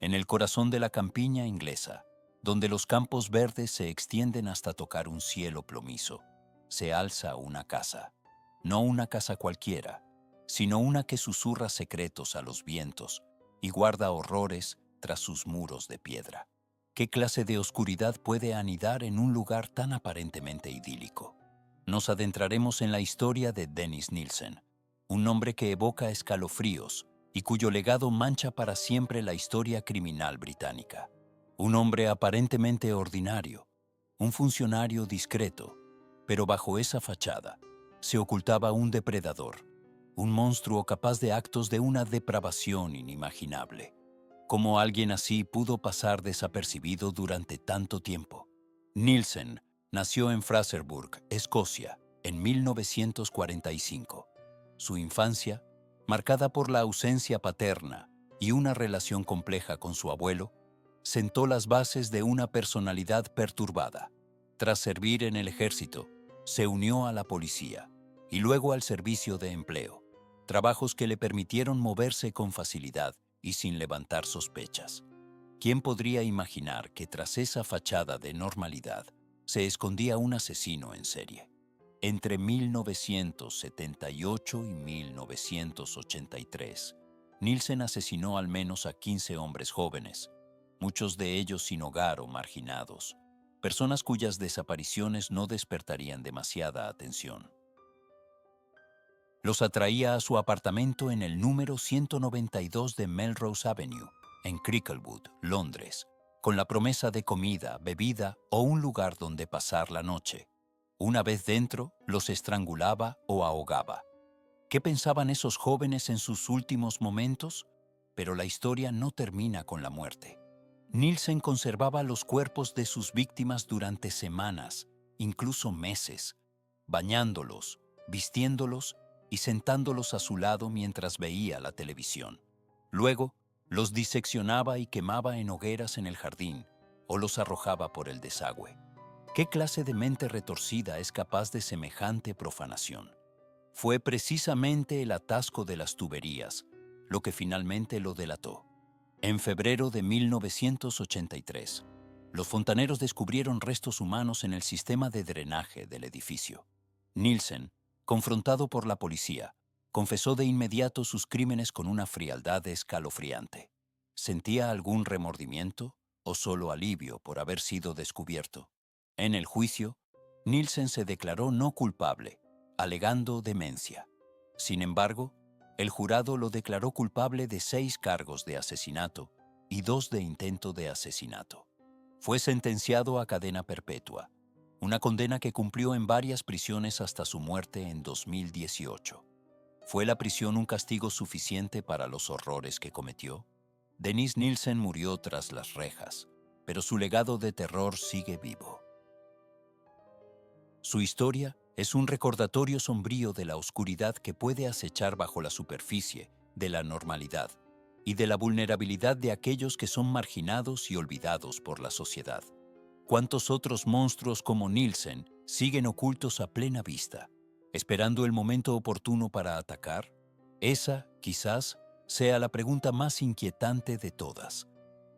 en el corazón de la campiña inglesa, donde los campos verdes se extienden hasta tocar un cielo plomizo, se alza una casa. No una casa cualquiera, sino una que susurra secretos a los vientos y guarda horrores tras sus muros de piedra. ¿Qué clase de oscuridad puede anidar en un lugar tan aparentemente idílico? Nos adentraremos en la historia de Dennis Nielsen, un nombre que evoca escalofríos y cuyo legado mancha para siempre la historia criminal británica. Un hombre aparentemente ordinario, un funcionario discreto, pero bajo esa fachada se ocultaba un depredador, un monstruo capaz de actos de una depravación inimaginable. ¿Cómo alguien así pudo pasar desapercibido durante tanto tiempo? Nielsen nació en Fraserburgh, Escocia, en 1945. Su infancia, marcada por la ausencia paterna y una relación compleja con su abuelo, sentó las bases de una personalidad perturbada. Tras servir en el ejército, se unió a la policía y luego al servicio de empleo, trabajos que le permitieron moverse con facilidad y sin levantar sospechas. ¿Quién podría imaginar que tras esa fachada de normalidad se escondía un asesino en serie? Entre 1978 y 1983, Nielsen asesinó al menos a 15 hombres jóvenes, muchos de ellos sin hogar o marginados, personas cuyas desapariciones no despertarían demasiada atención. Los atraía a su apartamento en el número 192 de Melrose Avenue, en Cricklewood, Londres, con la promesa de comida, bebida o un lugar donde pasar la noche. Una vez dentro, los estrangulaba o ahogaba. ¿Qué pensaban esos jóvenes en sus últimos momentos? Pero la historia no termina con la muerte. Nielsen conservaba los cuerpos de sus víctimas durante semanas, incluso meses, bañándolos, vistiéndolos y sentándolos a su lado mientras veía la televisión. Luego, los diseccionaba y quemaba en hogueras en el jardín o los arrojaba por el desagüe. ¿Qué clase de mente retorcida es capaz de semejante profanación? Fue precisamente el atasco de las tuberías lo que finalmente lo delató. En febrero de 1983, los fontaneros descubrieron restos humanos en el sistema de drenaje del edificio. Nielsen, confrontado por la policía, confesó de inmediato sus crímenes con una frialdad escalofriante. ¿Sentía algún remordimiento o solo alivio por haber sido descubierto? En el juicio, Nielsen se declaró no culpable, alegando demencia. Sin embargo, el jurado lo declaró culpable de 6 cargos de asesinato y 2 de intento de asesinato. Fue sentenciado a cadena perpetua, una condena que cumplió en varias prisiones hasta su muerte en 2018. ¿Fue la prisión un castigo suficiente para los horrores que cometió? Dennis Nielsen murió tras las rejas, pero su legado de terror sigue vivo. Su historia es un recordatorio sombrío de la oscuridad que puede acechar bajo la superficie de la normalidad y de la vulnerabilidad de aquellos que son marginados y olvidados por la sociedad. ¿Cuántos otros monstruos como Nielsen siguen ocultos a plena vista, esperando el momento oportuno para atacar? Esa, quizás, sea la pregunta más inquietante de todas.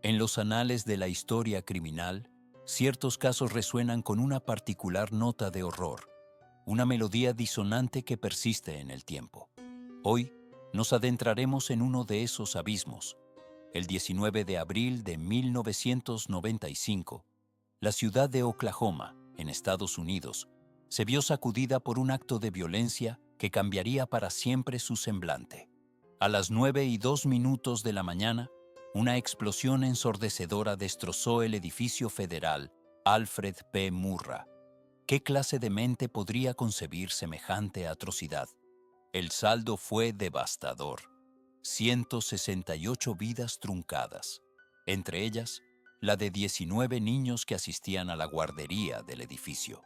En los anales de la historia criminal, ciertos casos resuenan con una particular nota de horror, una melodía disonante que persiste en el tiempo. Hoy nos adentraremos en uno de esos abismos. El 19 de abril de 1995, la ciudad de Oklahoma, en Estados Unidos, se vio sacudida por un acto de violencia que cambiaría para siempre su semblante. A las 9:02 de la mañana, una explosión ensordecedora destrozó el edificio federal Alfred P. Murrah. ¿Qué clase de mente podría concebir semejante atrocidad? El saldo fue devastador. 168 vidas truncadas, entre ellas la de 19 niños que asistían a la guardería del edificio.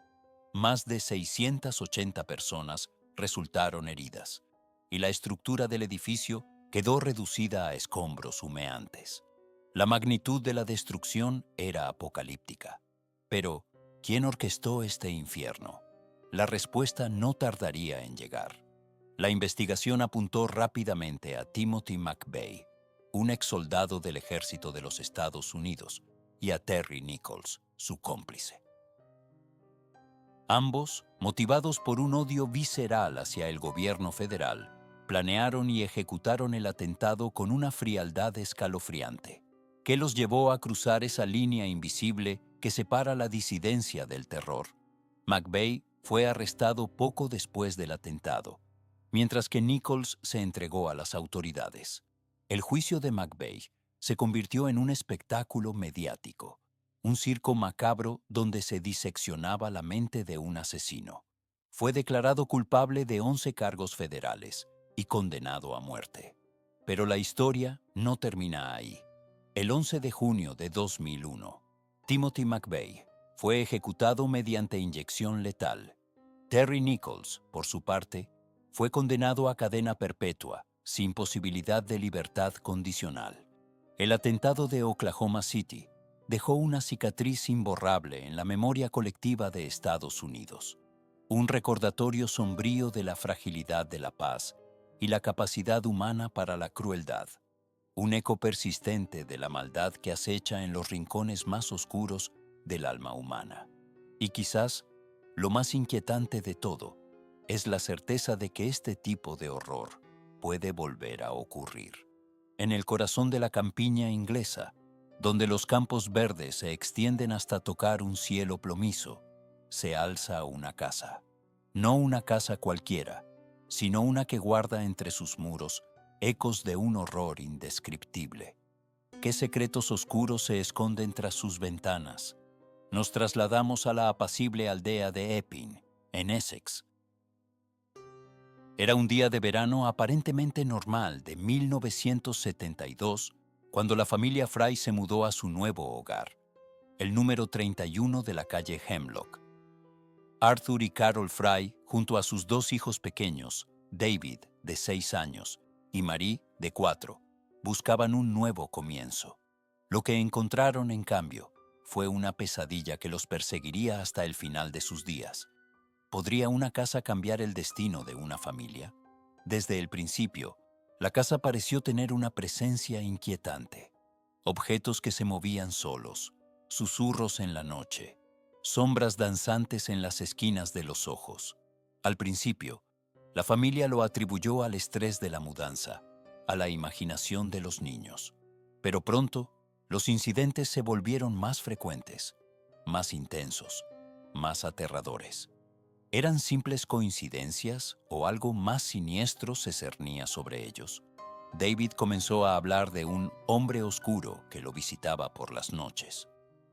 Más de 680 personas resultaron heridas, y la estructura del edificio quedó reducida a escombros humeantes. La magnitud de la destrucción era apocalíptica. Pero, ¿quién orquestó este infierno? La respuesta no tardaría en llegar. La investigación apuntó rápidamente a Timothy McVeigh, un ex soldado del ejército de los Estados Unidos, y a Terry Nichols, su cómplice. Ambos, motivados por un odio visceral hacia el gobierno federal, planearon y ejecutaron el atentado con una frialdad escalofriante, que los llevó a cruzar esa línea invisible que separa la disidencia del terror. McVeigh fue arrestado poco después del atentado, mientras que Nichols se entregó a las autoridades. El juicio de McVeigh se convirtió en un espectáculo mediático, un circo macabro donde se diseccionaba la mente de un asesino. Fue declarado culpable de 11 cargos federales y condenado a muerte. Pero la historia no termina ahí. El 11 de junio de 2001, Timothy McVeigh fue ejecutado mediante inyección letal. Terry Nichols, por su parte, fue condenado a cadena perpetua, sin posibilidad de libertad condicional. El atentado de Oklahoma City dejó una cicatriz imborrable en la memoria colectiva de Estados Unidos, un recordatorio sombrío de la fragilidad de la paz y la capacidad humana para la crueldad, un eco persistente de la maldad que acecha en los rincones más oscuros del alma humana. Y quizás, lo más inquietante de todo, es la certeza de que este tipo de horror puede volver a ocurrir. En el corazón de la campiña inglesa, donde los campos verdes se extienden hasta tocar un cielo plomizo, se alza una casa. No una casa cualquiera, sino una que guarda entre sus muros ecos de un horror indescriptible. ¿Qué secretos oscuros se esconden tras sus ventanas? Nos trasladamos a la apacible aldea de Epping, en Essex. Era un día de verano aparentemente normal de 1972, cuando la familia Fry se mudó a su nuevo hogar, el número 31 de la calle Hemlock. Arthur y Carol Fry, junto a sus dos hijos pequeños, David, de 6 años, y Marie, de 4, buscaban un nuevo comienzo. Lo que encontraron, en cambio, fue una pesadilla que los perseguiría hasta el final de sus días. ¿Podría una casa cambiar el destino de una familia? Desde el principio, la casa pareció tener una presencia inquietante. Objetos que se movían solos, susurros en la noche, sombras danzantes en las esquinas de los ojos. Al principio, la familia lo atribuyó al estrés de la mudanza, a la imaginación de los niños. Pero pronto, los incidentes se volvieron más frecuentes, más intensos, más aterradores. ¿Eran simples coincidencias o algo más siniestro se cernía sobre ellos? David comenzó a hablar de un hombre oscuro que lo visitaba por las noches.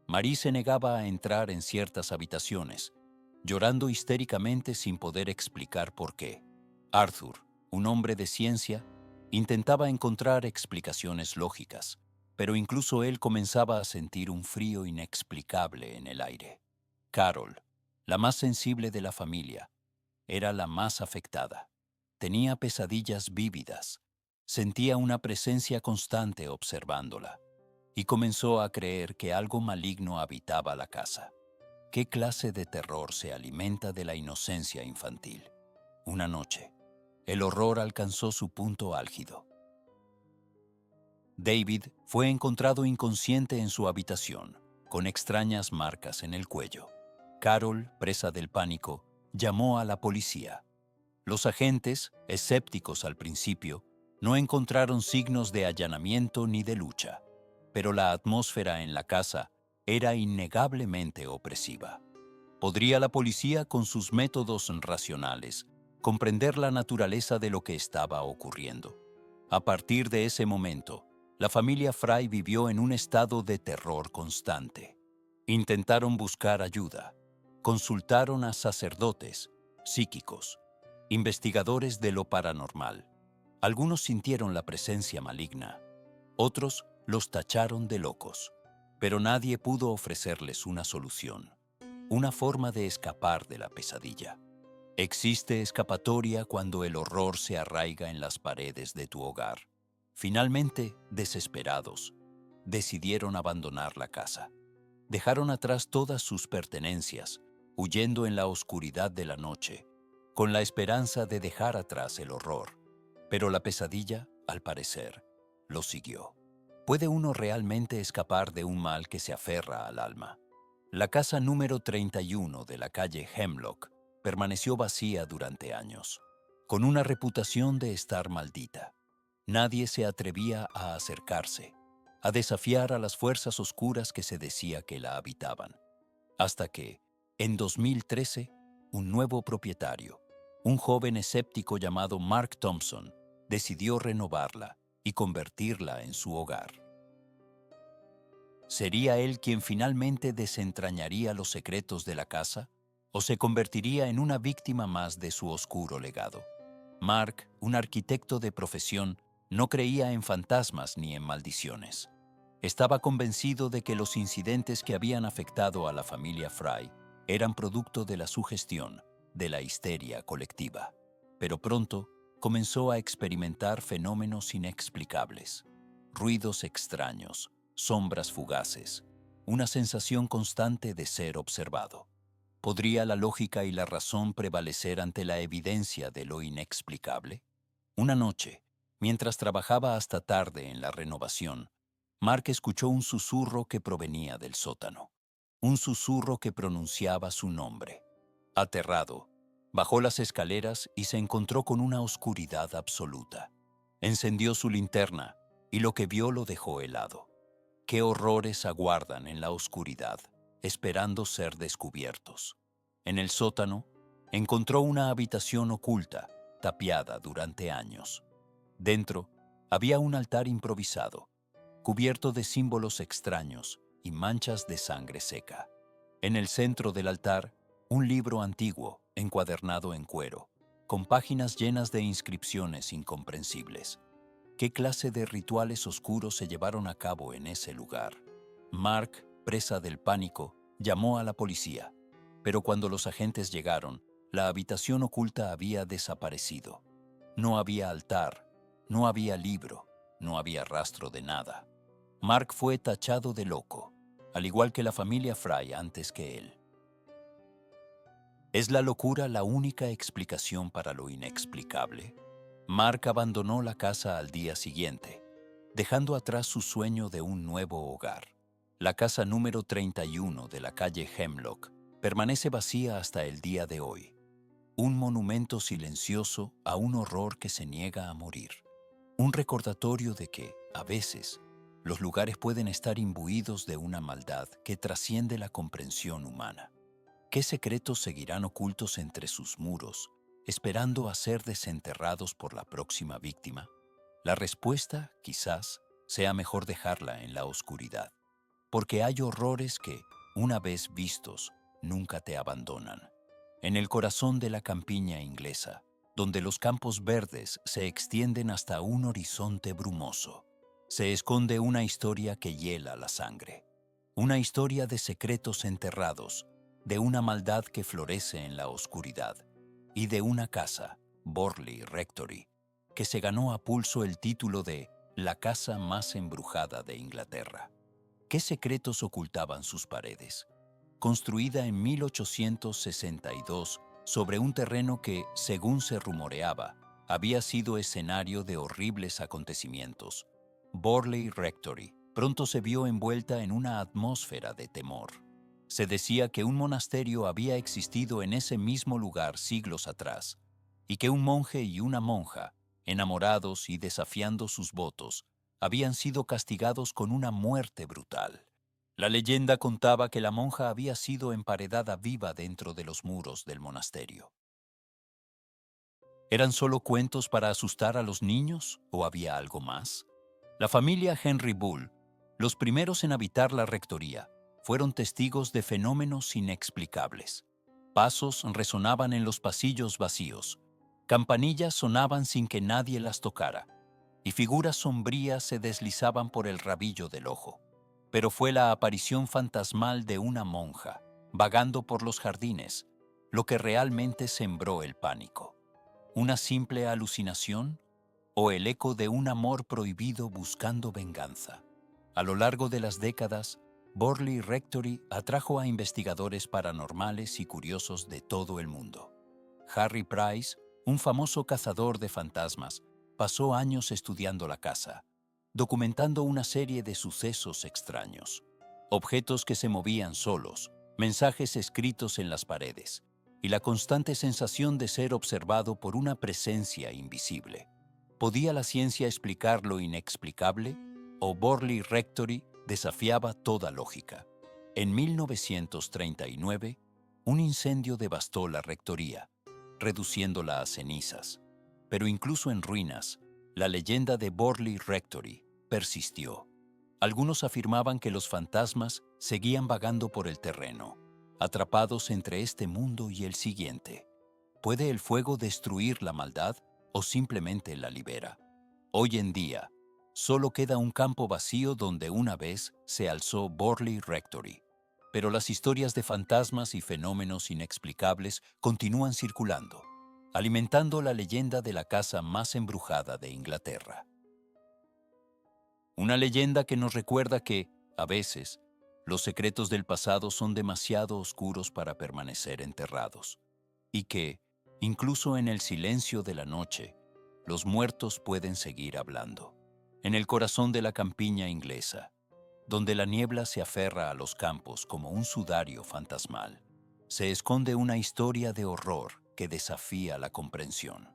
Marie se negaba a entrar en ciertas habitaciones, llorando histéricamente sin poder explicar por qué. Arthur, un hombre de ciencia, intentaba encontrar explicaciones lógicas, pero incluso él comenzaba a sentir un frío inexplicable en el aire. Carol, la más sensible de la familia, era la más afectada. Tenía pesadillas vívidas, sentía una presencia constante observándola, y comenzó a creer que algo maligno habitaba la casa. ¿Qué clase de terror se alimenta de la inocencia infantil? Una noche, el horror alcanzó su punto álgido. David fue encontrado inconsciente en su habitación, con extrañas marcas en el cuello. Carol, presa del pánico, llamó a la policía. Los agentes, escépticos al principio, no encontraron signos de allanamiento ni de lucha, pero la atmósfera en la casa era innegablemente opresiva. ¿Podría la policía, con sus métodos racionales, comprender la naturaleza de lo que estaba ocurriendo? A partir de ese momento, la familia Fry vivió en un estado de terror constante. Intentaron buscar ayuda. Consultaron a sacerdotes, psíquicos, investigadores de lo paranormal. Algunos sintieron la presencia maligna. Otros los tacharon de locos. Pero nadie pudo ofrecerles una solución, una forma de escapar de la pesadilla. Existe escapatoria cuando el horror se arraiga en las paredes de tu hogar. Finalmente, desesperados, decidieron abandonar la casa. Dejaron atrás todas sus pertenencias, huyendo en la oscuridad de la noche, con la esperanza de dejar atrás el horror. Pero la pesadilla, al parecer, lo siguió. ¿Puede uno realmente escapar de un mal que se aferra al alma? La casa número 31 de la calle Hemlock permaneció vacía durante años, con una reputación de estar maldita. Nadie se atrevía a acercarse, a desafiar a las fuerzas oscuras que se decía que la habitaban. Hasta que, en 2013, un nuevo propietario, un joven escéptico llamado Mark Thompson, decidió renovarla y convertirla en su hogar. ¿Sería él quien finalmente desentrañaría los secretos de la casa? ¿O se convertiría en una víctima más de su oscuro legado? Mark, un arquitecto de profesión, no creía en fantasmas ni en maldiciones. Estaba convencido de que los incidentes que habían afectado a la familia Fry eran producto de la sugestión, de la histeria colectiva. Pero pronto comenzó a experimentar fenómenos inexplicables, ruidos extraños, sombras fugaces, una sensación constante de ser observado. ¿Podría la lógica y la razón prevalecer ante la evidencia de lo inexplicable? Una noche, mientras trabajaba hasta tarde en la renovación, Mark escuchó un susurro que provenía del sótano, un susurro que pronunciaba su nombre. Aterrado, bajó las escaleras y se encontró con una oscuridad absoluta. Encendió su linterna y lo que vio lo dejó helado. ¿Qué horrores aguardan en la oscuridad, esperando ser descubiertos? En el sótano, encontró una habitación oculta, tapiada durante años. Dentro, había un altar improvisado, cubierto de símbolos extraños y manchas de sangre seca. En el centro del altar, un libro antiguo, encuadernado en cuero, con páginas llenas de inscripciones incomprensibles. ¿Qué clase de rituales oscuros se llevaron a cabo en ese lugar? Mark, presa del pánico, llamó a la policía, pero cuando los agentes llegaron, la habitación oculta había desaparecido. No había altar, no había libro, no había rastro de nada. Mark fue tachado de loco, al igual que la familia Fry antes que él. ¿Es la locura la única explicación para lo inexplicable? Mark abandonó la casa al día siguiente, dejando atrás su sueño de un nuevo hogar. La casa número 31 de la calle Hemlock permanece vacía hasta el día de hoy. Un monumento silencioso a un horror que se niega a morir. Un recordatorio de que, a veces, los lugares pueden estar imbuidos de una maldad que trasciende la comprensión humana. ¿Qué secretos seguirán ocultos entre sus muros, esperando a ser desenterrados por la próxima víctima? La respuesta, quizás, sea mejor dejarla en la oscuridad, porque hay horrores que, una vez vistos, nunca te abandonan. En el corazón de la campiña inglesa, donde los campos verdes se extienden hasta un horizonte brumoso, se esconde una historia que hiela la sangre. Una historia de secretos enterrados, de una maldad que florece en la oscuridad, y de una casa, Borley Rectory, que se ganó a pulso el título de la casa más embrujada de Inglaterra. ¿Qué secretos ocultaban sus paredes? Construida en 1862 sobre un terreno que, según se rumoreaba, había sido escenario de horribles acontecimientos, Borley Rectory pronto se vio envuelta en una atmósfera de temor. Se decía que un monasterio había existido en ese mismo lugar siglos atrás, y que un monje y una monja, enamorados y desafiando sus votos, habían sido castigados con una muerte brutal. La leyenda contaba que la monja había sido emparedada viva dentro de los muros del monasterio. ¿Eran solo cuentos para asustar a los niños o había algo más? La familia Henry Bull, los primeros en habitar la rectoría, fueron testigos de fenómenos inexplicables. Pasos resonaban en los pasillos vacíos, campanillas sonaban sin que nadie las tocara, y figuras sombrías se deslizaban por el rabillo del ojo. Pero fue la aparición fantasmal de una monja, vagando por los jardines, lo que realmente sembró el pánico. ¿Una simple alucinación o el eco de un amor prohibido buscando venganza? A lo largo de las décadas, Borley Rectory atrajo a investigadores paranormales y curiosos de todo el mundo. Harry Price, un famoso cazador de fantasmas, pasó años estudiando la casa, documentando una serie de sucesos extraños. Objetos que se movían solos, mensajes escritos en las paredes, y la constante sensación de ser observado por una presencia invisible. ¿Podía la ciencia explicar lo inexplicable? ¿O Borley Rectory desafiaba toda lógica? En 1939, un incendio devastó la rectoría, reduciéndola a cenizas. Pero incluso en ruinas, la leyenda de Borley Rectory persistió. Algunos afirmaban que los fantasmas seguían vagando por el terreno, atrapados entre este mundo y el siguiente. ¿Puede el fuego destruir la maldad o simplemente la libera? Hoy en día, solo queda un campo vacío donde una vez se alzó Borley Rectory. Pero las historias de fantasmas y fenómenos inexplicables continúan circulando, alimentando la leyenda de la casa más embrujada de Inglaterra. Una leyenda que nos recuerda que, a veces, los secretos del pasado son demasiado oscuros para permanecer enterrados, y que, incluso en el silencio de la noche, los muertos pueden seguir hablando. En el corazón de la campiña inglesa, donde la niebla se aferra a los campos como un sudario fantasmal, se esconde una historia de horror que desafía la comprensión.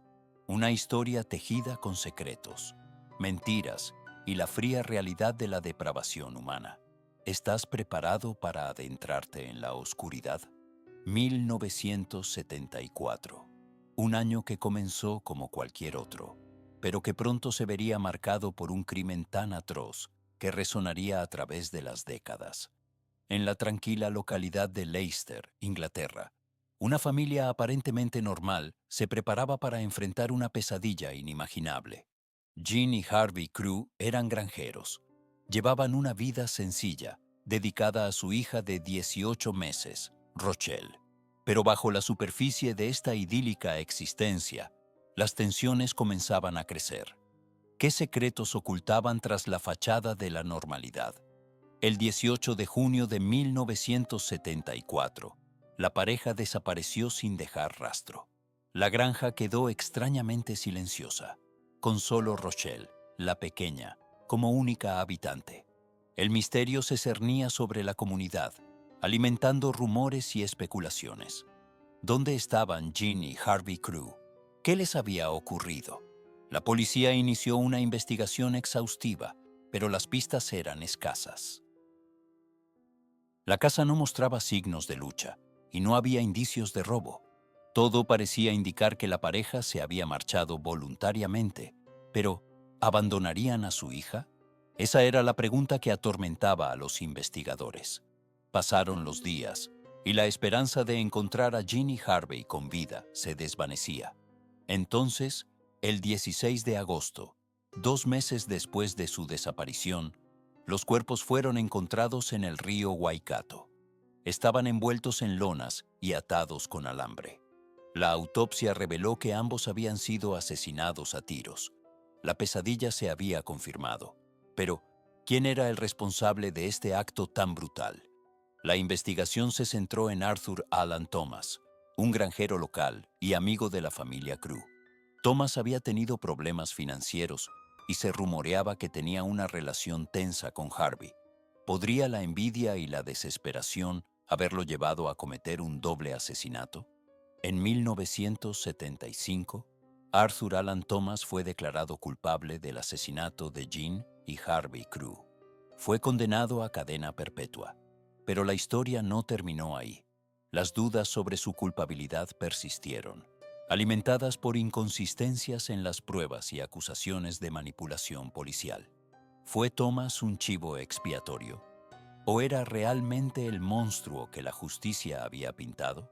Una historia tejida con secretos, mentiras y la fría realidad de la depravación humana. ¿Estás preparado para adentrarte en la oscuridad? 1974. Un año que comenzó como cualquier otro, pero que pronto se vería marcado por un crimen tan atroz que resonaría a través de las décadas. En la tranquila localidad de Leicester, Inglaterra, una familia aparentemente normal se preparaba para enfrentar una pesadilla inimaginable. Jean y Harvey Crew eran granjeros. Llevaban una vida sencilla, dedicada a su hija de 18 meses, Rochelle. Pero bajo la superficie de esta idílica existencia, las tensiones comenzaban a crecer. ¿Qué secretos ocultaban tras la fachada de la normalidad? El 18 de junio de 1974, la pareja desapareció sin dejar rastro. La granja quedó extrañamente silenciosa, con solo Rochelle, la pequeña, como única habitante. El misterio se cernía sobre la comunidad, alimentando rumores y especulaciones. ¿Dónde estaban Jean y Harvey Crew? ¿Qué les había ocurrido? La policía inició una investigación exhaustiva, pero las pistas eran escasas. La casa no mostraba signos de lucha y no había indicios de robo. Todo parecía indicar que la pareja se había marchado voluntariamente, pero ¿abandonarían a su hija? Esa era la pregunta que atormentaba a los investigadores. Pasaron los días y la esperanza de encontrar a Jean y Harvey con vida se desvanecía. Entonces, el 16 de agosto, 2 meses después de su desaparición, los cuerpos fueron encontrados en el río Waikato. Estaban envueltos en lonas y atados con alambre. La autopsia reveló que ambos habían sido asesinados a tiros. La pesadilla se había confirmado. Pero, ¿quién era el responsable de este acto tan brutal? La investigación se centró en Arthur Alan Thomas, un granjero local y amigo de la familia Crew. Thomas había tenido problemas financieros y se rumoreaba que tenía una relación tensa con Harvey. ¿Podría la envidia y la desesperación haberlo llevado a cometer un doble asesinato? En 1975, Arthur Alan Thomas fue declarado culpable del asesinato de Jean y Harvey Crew. Fue condenado a cadena perpetua. Pero la historia no terminó ahí. Las dudas sobre su culpabilidad persistieron, alimentadas por inconsistencias en las pruebas y acusaciones de manipulación policial. ¿Fue Thomas un chivo expiatorio? ¿O era realmente el monstruo que la justicia había pintado?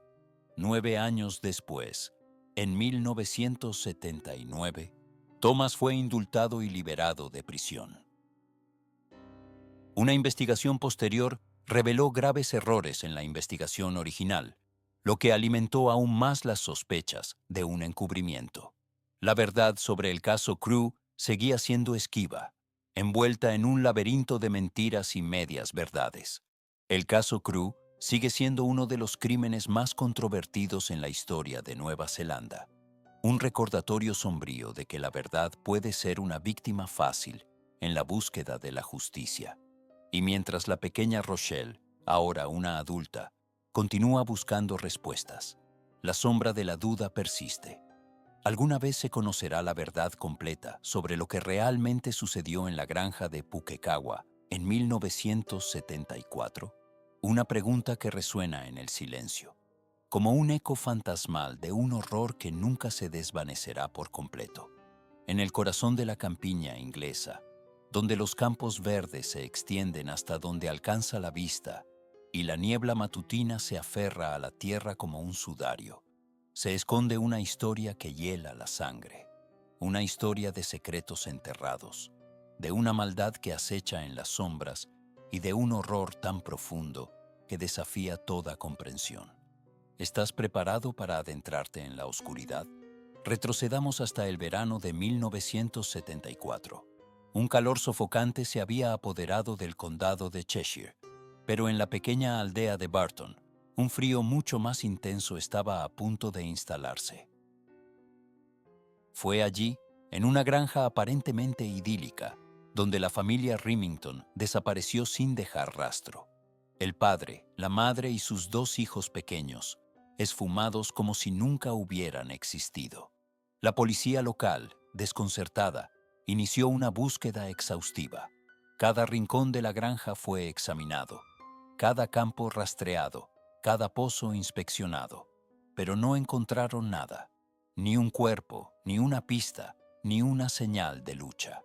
9 años después, en 1979, Thomas fue indultado y liberado de prisión. Una investigación posterior reveló graves errores en la investigación original, lo que alimentó aún más las sospechas de un encubrimiento. La verdad sobre el caso Crew seguía siendo esquiva, envuelta en un laberinto de mentiras y medias verdades. El caso Crew sigue siendo uno de los crímenes más controvertidos en la historia de Nueva Zelanda. Un recordatorio sombrío de que la verdad puede ser una víctima fácil en la búsqueda de la justicia. Y mientras la pequeña Rochelle, ahora una adulta, continúa buscando respuestas, la sombra de la duda persiste. ¿Alguna vez se conocerá la verdad completa sobre lo que realmente sucedió en la granja de Pukekowa en 1974? Una pregunta que resuena en el silencio, como un eco fantasmal de un horror que nunca se desvanecerá por completo. En el corazón de la campiña inglesa, donde los campos verdes se extienden hasta donde alcanza la vista y la niebla matutina se aferra a la tierra como un sudario, se esconde una historia que hiela la sangre, una historia de secretos enterrados, de una maldad que acecha en las sombras y de un horror tan profundo que desafía toda comprensión. ¿Estás preparado para adentrarte en la oscuridad? Retrocedamos hasta el verano de 1974. Un calor sofocante se había apoderado del condado de Cheshire, pero en la pequeña aldea de Barton, un frío mucho más intenso estaba a punto de instalarse. Fue allí, en una granja aparentemente idílica, donde la familia Remington desapareció sin dejar rastro. El padre, la madre y sus dos hijos pequeños, esfumados como si nunca hubieran existido. La policía local, desconcertada, inició una búsqueda exhaustiva. Cada rincón de la granja fue examinado, cada campo rastreado, cada pozo inspeccionado, pero no encontraron nada, ni un cuerpo, ni una pista, ni una señal de lucha.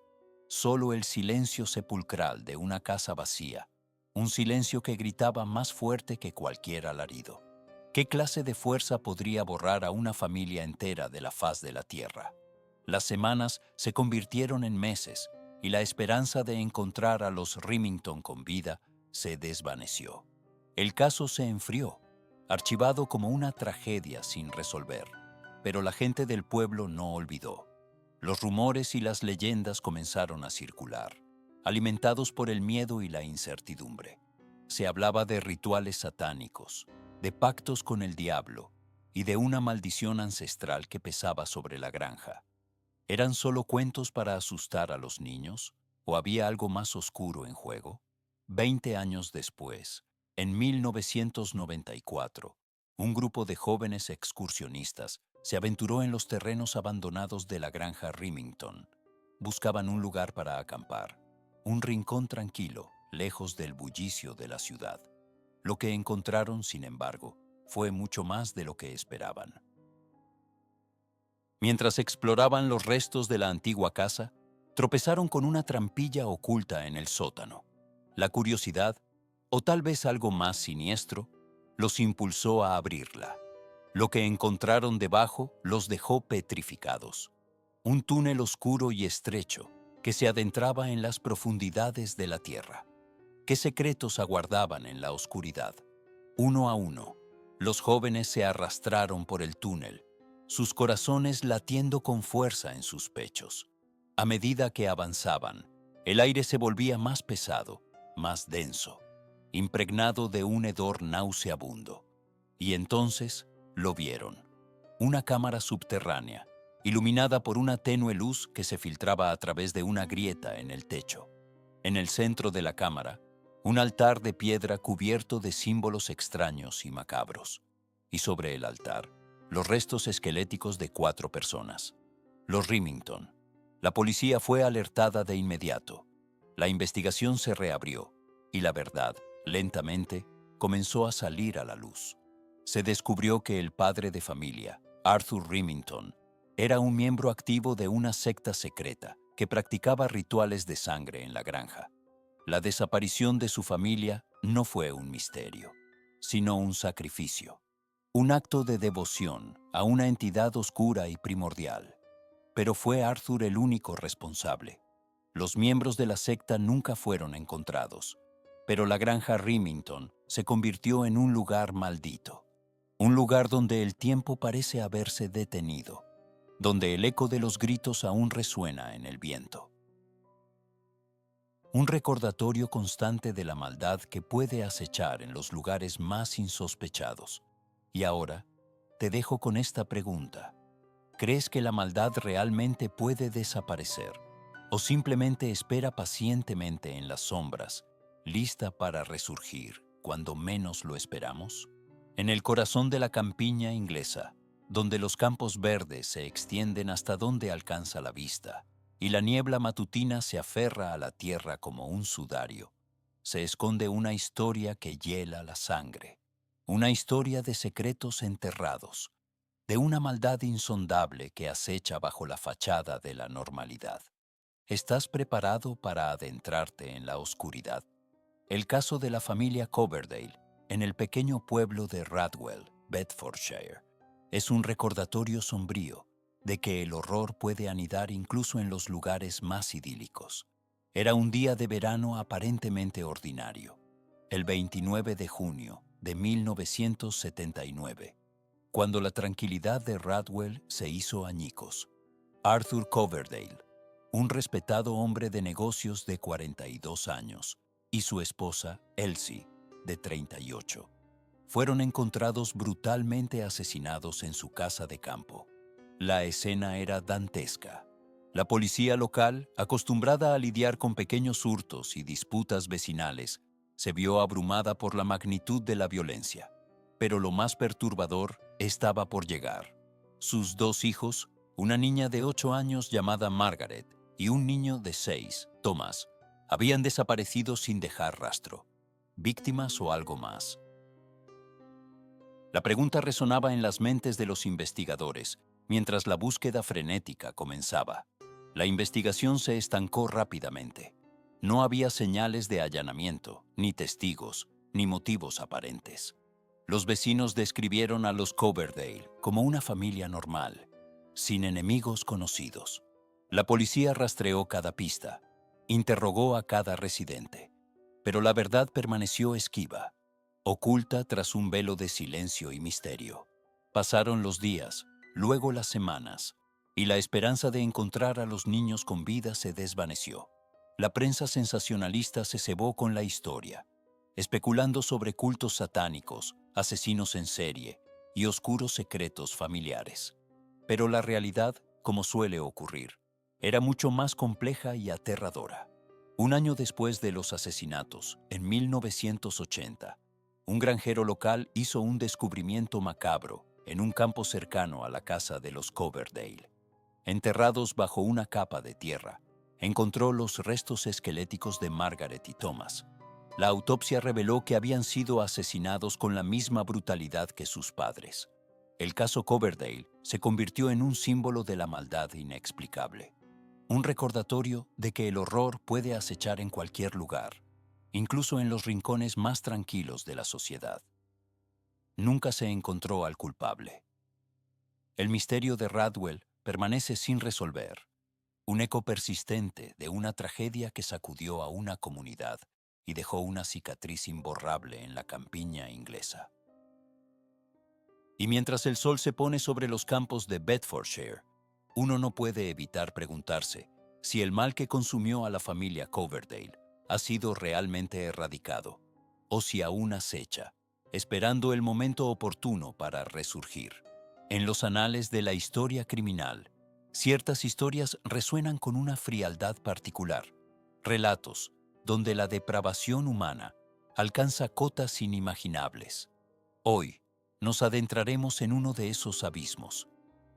Solo el silencio sepulcral de una casa vacía, un silencio que gritaba más fuerte que cualquier alarido. ¿Qué clase de fuerza podría borrar a una familia entera de la faz de la tierra? Las semanas se convirtieron en meses y la esperanza de encontrar a los Remington con vida se desvaneció. El caso se enfrió, archivado como una tragedia sin resolver, pero la gente del pueblo no olvidó. Los rumores y las leyendas comenzaron a circular, alimentados por el miedo y la incertidumbre. Se hablaba de rituales satánicos, de pactos con el diablo y de una maldición ancestral que pesaba sobre la granja. ¿Eran solo cuentos para asustar a los niños o había algo más oscuro en juego? 20 años después, en 1994, un grupo de jóvenes excursionistas se aventuró en los terrenos abandonados de la granja Remington. Buscaban un lugar para acampar, un rincón tranquilo, lejos del bullicio de la ciudad. Lo que encontraron, sin embargo, fue mucho más de lo que esperaban. Mientras exploraban los restos de la antigua casa, tropezaron con una trampilla oculta en el sótano. La curiosidad, o tal vez algo más siniestro, los impulsó a abrirla. Lo que encontraron debajo los dejó petrificados. Un túnel oscuro y estrecho que se adentraba en las profundidades de la tierra. ¿Qué secretos aguardaban en la oscuridad? Uno a uno, los jóvenes se arrastraron por el túnel, sus corazones latiendo con fuerza en sus pechos. A medida que avanzaban, el aire se volvía más pesado, más denso, impregnado de un hedor nauseabundo. Y entonces lo vieron. Una cámara subterránea, iluminada por una tenue luz que se filtraba a través de una grieta en el techo. En el centro de la cámara, un altar de piedra cubierto de símbolos extraños y macabros. Y sobre el altar, los restos esqueléticos de 4 personas. Los Remington. La policía fue alertada de inmediato. La investigación se reabrió y la verdad, lentamente, comenzó a salir a la luz. Se descubrió que el padre de familia, Arthur Remington, era un miembro activo de una secta secreta que practicaba rituales de sangre en la granja. La desaparición de su familia no fue un misterio, sino un sacrificio, un acto de devoción a una entidad oscura y primordial. Pero fue Arthur el único responsable. Los miembros de la secta nunca fueron encontrados, pero la granja Remington se convirtió en un lugar maldito, un lugar donde el tiempo parece haberse detenido, donde el eco de los gritos aún resuena en el viento. Un recordatorio constante de la maldad que puede acechar en los lugares más insospechados. Y ahora, te dejo con esta pregunta. ¿Crees que la maldad realmente puede desaparecer? ¿O simplemente espera pacientemente en las sombras, lista para resurgir cuando menos lo esperamos? En el corazón de la campiña inglesa, donde los campos verdes se extienden hasta donde alcanza la vista, y la niebla matutina se aferra a la tierra como un sudario, se esconde una historia que hiela la sangre, una historia de secretos enterrados, de una maldad insondable que acecha bajo la fachada de la normalidad. ¿Estás preparado para adentrarte en la oscuridad? El caso de la familia Coverdale, en el pequeño pueblo de Radwell, Bedfordshire, es un recordatorio sombrío de que el horror puede anidar incluso en los lugares más idílicos. Era un día de verano aparentemente ordinario, el 29 de junio de 1979, cuando la tranquilidad de Radwell se hizo añicos. Arthur Coverdale, un respetado hombre de negocios de 42 años, y su esposa, Elsie, de 38, fueron encontrados brutalmente asesinados en su casa de campo. La escena era dantesca. La policía local, acostumbrada a lidiar con pequeños hurtos y disputas vecinales, se vio abrumada por la magnitud de la violencia. Pero lo más perturbador estaba por llegar. Sus dos hijos, una niña de 8 años llamada Margaret y un niño de 6, Thomas, habían desaparecido sin dejar rastro. ¿Víctimas o algo más? La pregunta resonaba en las mentes de los investigadores, mientras la búsqueda frenética comenzaba. La investigación se estancó rápidamente. No había señales de allanamiento, ni testigos, ni motivos aparentes. Los vecinos describieron a los Coverdale como una familia normal, sin enemigos conocidos. La policía rastreó cada pista, interrogó a cada residente, pero la verdad permaneció esquiva, oculta tras un velo de silencio y misterio. Pasaron los días, luego las semanas, y la esperanza de encontrar a los niños con vida se desvaneció. La prensa sensacionalista se cebó con la historia, especulando sobre cultos satánicos, asesinos en serie y oscuros secretos familiares. Pero la realidad, como suele ocurrir, era mucho más compleja y aterradora. Un año después de los asesinatos, en 1980, un granjero local hizo un descubrimiento macabro en un campo cercano a la casa de los Coverdale. Enterrados bajo una capa de tierra, encontró los restos esqueléticos de Margaret y Thomas. La autopsia reveló que habían sido asesinados con la misma brutalidad que sus padres. El caso Coverdale se convirtió en un símbolo de la maldad inexplicable. Un recordatorio de que el horror puede acechar en cualquier lugar, incluso en los rincones más tranquilos de la sociedad. Nunca se encontró al culpable. El misterio de Radwell permanece sin resolver, un eco persistente de una tragedia que sacudió a una comunidad y dejó una cicatriz imborrable en la campiña inglesa. Y mientras el sol se pone sobre los campos de Bedfordshire, uno no puede evitar preguntarse si el mal que consumió a la familia Coverdale ha sido realmente erradicado, o si aún acecha, esperando el momento oportuno para resurgir. En los anales de la historia criminal, ciertas historias resuenan con una frialdad particular, relatos donde la depravación humana alcanza cotas inimaginables. Hoy nos adentraremos en uno de esos abismos.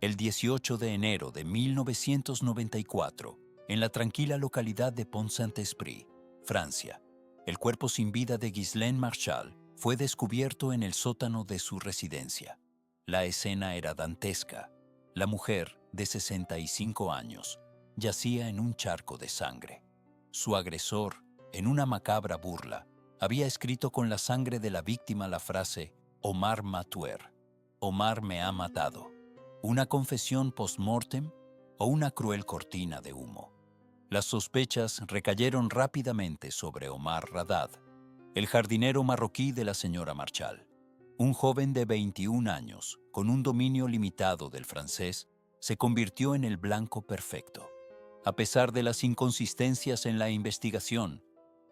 El 18 de enero de 1994, en la tranquila localidad de Pont-Saint-Esprit, Francia, el cuerpo sin vida de Ghislaine Marchal fue descubierto en el sótano de su residencia. La escena era dantesca. La mujer, de 65 años, yacía en un charco de sangre. Su agresor, en una macabra burla, había escrito con la sangre de la víctima la frase «Omar m'a tué», «Omar me ha matado», una confesión post-mortem o una cruel cortina de humo. Las sospechas recayeron rápidamente sobre Omar Radad, el jardinero marroquí de la señora Marchal. Un joven de 21 años, con un dominio limitado del francés, se convirtió en el blanco perfecto. A pesar de las inconsistencias en la investigación,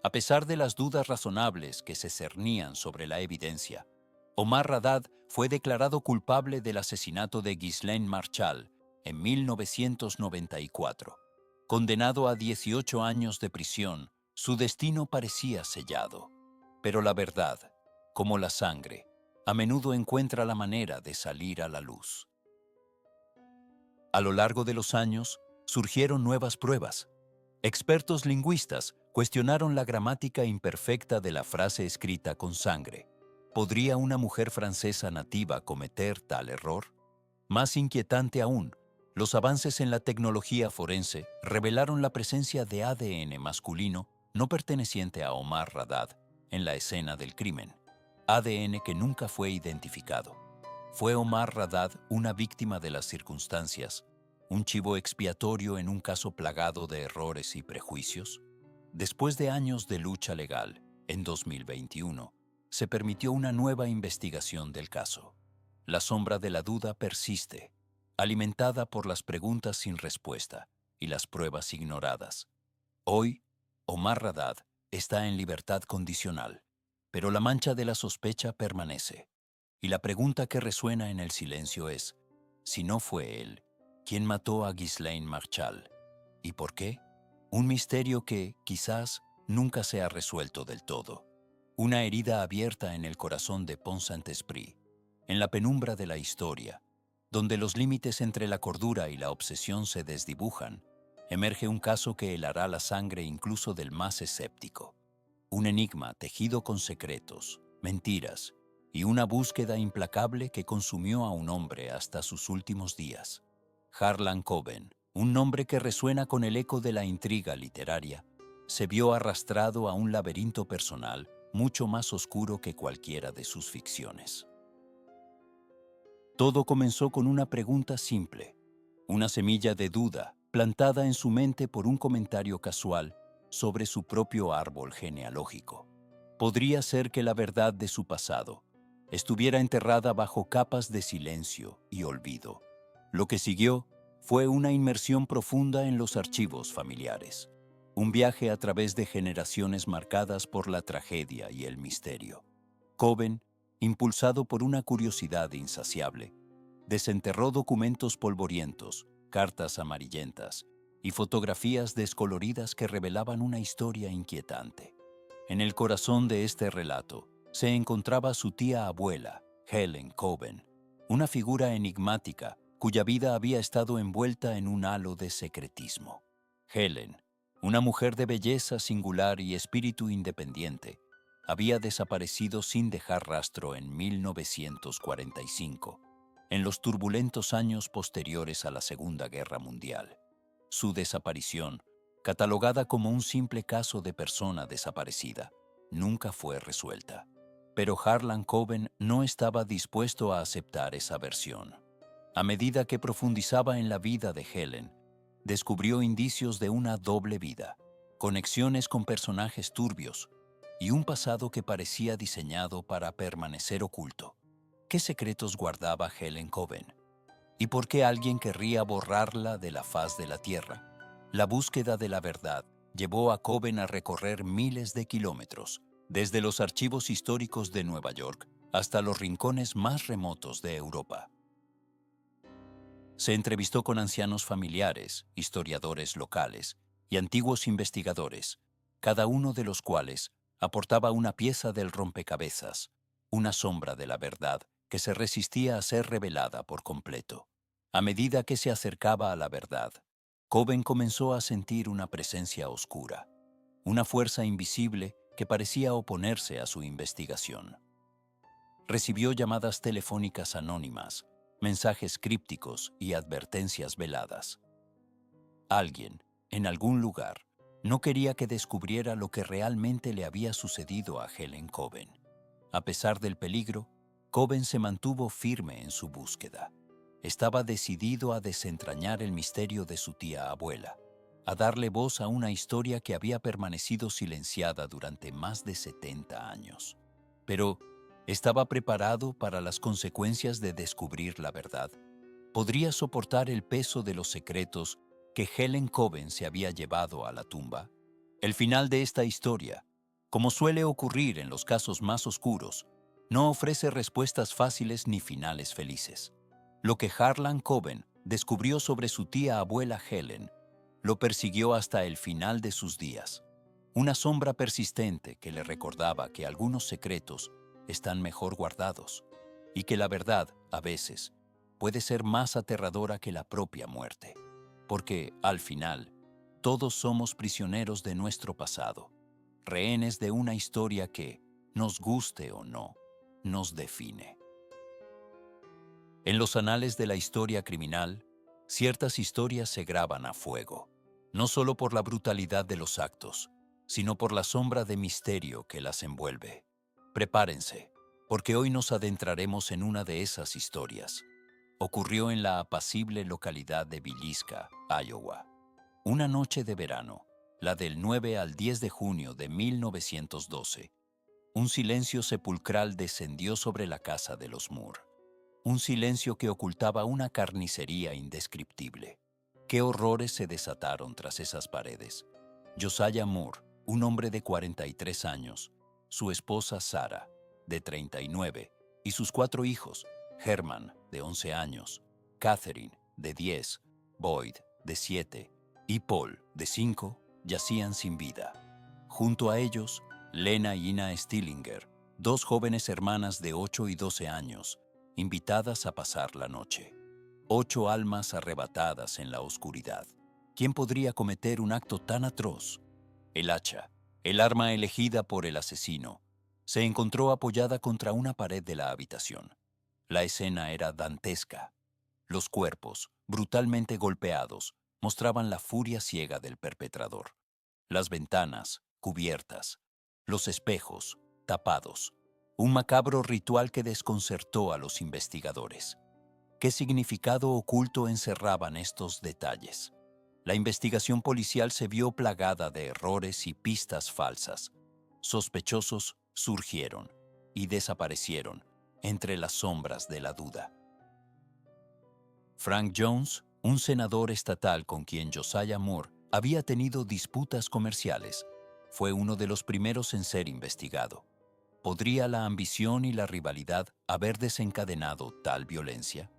a pesar de las dudas razonables que se cernían sobre la evidencia, Omar Radad fue declarado culpable del asesinato de Ghislaine Marchal en 1994. Condenado a 18 años de prisión, su destino parecía sellado. Pero la verdad, como la sangre, a menudo encuentra la manera de salir a la luz. A lo largo de los años, surgieron nuevas pruebas. Expertos lingüistas cuestionaron la gramática imperfecta de la frase escrita con sangre. ¿Podría una mujer francesa nativa cometer tal error? Más inquietante aún, los avances en la tecnología forense revelaron la presencia de ADN masculino no perteneciente a Omar Raddad en la escena del crimen. ADN que nunca fue identificado. ¿Fue Omar Raddad una víctima de las circunstancias, un chivo expiatorio en un caso plagado de errores y prejuicios? Después de años de lucha legal, en 2021, se permitió una nueva investigación del caso. La sombra de la duda persiste, alimentada por las preguntas sin respuesta y las pruebas ignoradas. Hoy, Omar Raddad está en libertad condicional, pero la mancha de la sospecha permanece. Y la pregunta que resuena en el silencio es, si no fue él, ¿quién mató a Ghislaine Marchal? ¿Y por qué? Un misterio que, quizás, nunca se ha resuelto del todo. Una herida abierta en el corazón de Pont-Saint-Esprit, en la penumbra de la historia, donde los límites entre la cordura y la obsesión se desdibujan, emerge un caso que helará la sangre incluso del más escéptico. Un enigma tejido con secretos, mentiras y una búsqueda implacable que consumió a un hombre hasta sus últimos días. Harlan Coben, un nombre que resuena con el eco de la intriga literaria, se vio arrastrado a un laberinto personal mucho más oscuro que cualquiera de sus ficciones. Todo comenzó con una pregunta simple, una semilla de duda plantada en su mente por un comentario casual sobre su propio árbol genealógico. Podría ser que la verdad de su pasado estuviera enterrada bajo capas de silencio y olvido. Lo que siguió fue una inmersión profunda en los archivos familiares, un viaje a través de generaciones marcadas por la tragedia y el misterio. Coben, impulsado por una curiosidad insaciable, desenterró documentos polvorientos, cartas amarillentas y fotografías descoloridas que revelaban una historia inquietante. En el corazón de este relato se encontraba su tía abuela, Helen Coben, una figura enigmática cuya vida había estado envuelta en un halo de secretismo. Helen, una mujer de belleza singular y espíritu independiente, había desaparecido sin dejar rastro en 1945, en los turbulentos años posteriores a la Segunda Guerra Mundial. Su desaparición, catalogada como un simple caso de persona desaparecida, nunca fue resuelta. Pero Harlan Coben no estaba dispuesto a aceptar esa versión. A medida que profundizaba en la vida de Helen, descubrió indicios de una doble vida, conexiones con personajes turbios y un pasado que parecía diseñado para permanecer oculto. ¿Qué secretos guardaba Helen Coben? ¿Y por qué alguien querría borrarla de la faz de la tierra? La búsqueda de la verdad llevó a Coben a recorrer miles de kilómetros, desde los archivos históricos de Nueva York hasta los rincones más remotos de Europa. Se entrevistó con ancianos familiares, historiadores locales y antiguos investigadores, cada uno de los cuales aportaba una pieza del rompecabezas, una sombra de la verdad que se resistía a ser revelada por completo. A medida que se acercaba a la verdad, Coben comenzó a sentir una presencia oscura, una fuerza invisible que parecía oponerse a su investigación. Recibió llamadas telefónicas anónimas, mensajes crípticos y advertencias veladas. Alguien, en algún lugar, no quería que descubriera lo que realmente le había sucedido a Helen Coben. A pesar del peligro, Coben se mantuvo firme en su búsqueda. Estaba decidido a desentrañar el misterio de su tía abuela, a darle voz a una historia que había permanecido silenciada durante más de 70 años. Pero, ¿estaba preparado para las consecuencias de descubrir la verdad? ¿Podría soportar el peso de los secretos que Helen Coben se había llevado a la tumba? El final de esta historia, como suele ocurrir en los casos más oscuros, no ofrece respuestas fáciles ni finales felices. Lo que Harlan Coben descubrió sobre su tía abuela Helen Lo persiguió hasta el final de sus días. Una sombra persistente que le recordaba que algunos secretos están mejor guardados y que la verdad, a veces, puede ser más aterradora que la propia muerte. Porque, al final, todos somos prisioneros de nuestro pasado, rehenes de una historia que, nos guste o no, nos define. En los anales de la historia criminal, ciertas historias se graban a fuego, no solo por la brutalidad de los actos, sino por la sombra de misterio que las envuelve. Prepárense, porque hoy nos adentraremos en una de esas historias. Ocurrió en la apacible localidad de Villisca, Iowa. Una noche de verano, la del 9 al 10 de junio de 1912, un silencio sepulcral descendió sobre la casa de los Moore. Un silencio que ocultaba una carnicería indescriptible. ¿Qué horrores se desataron tras esas paredes? Josiah Moore, un hombre de 43 años, su esposa Sarah, de 39, y sus 4 hijos, Herman, de 11 años, Catherine, de 10, Boyd, de 7, y Paul, de 5, yacían sin vida. Junto a ellos, Lena y Ina Stillinger, 2 jóvenes hermanas de 8 y 12 años, invitadas a pasar la noche. 8 almas arrebatadas en la oscuridad. ¿Quién podría cometer un acto tan atroz? El hacha, el arma elegida por el asesino, se encontró apoyada contra una pared de la habitación. La escena era dantesca. Los cuerpos, brutalmente golpeados, mostraban la furia ciega del perpetrador. Las ventanas, cubiertas. Los espejos, tapados. Un macabro ritual que desconcertó a los investigadores. ¿Qué significado oculto encerraban estos detalles? La investigación policial se vio plagada de errores y pistas falsas. Sospechosos surgieron y desaparecieron entre las sombras de la duda. Frank Jones, un senador estatal con quien Josiah Moore había tenido disputas comerciales, fue uno de los primeros en ser investigado. ¿Podría la ambición y la rivalidad haber desencadenado tal violencia?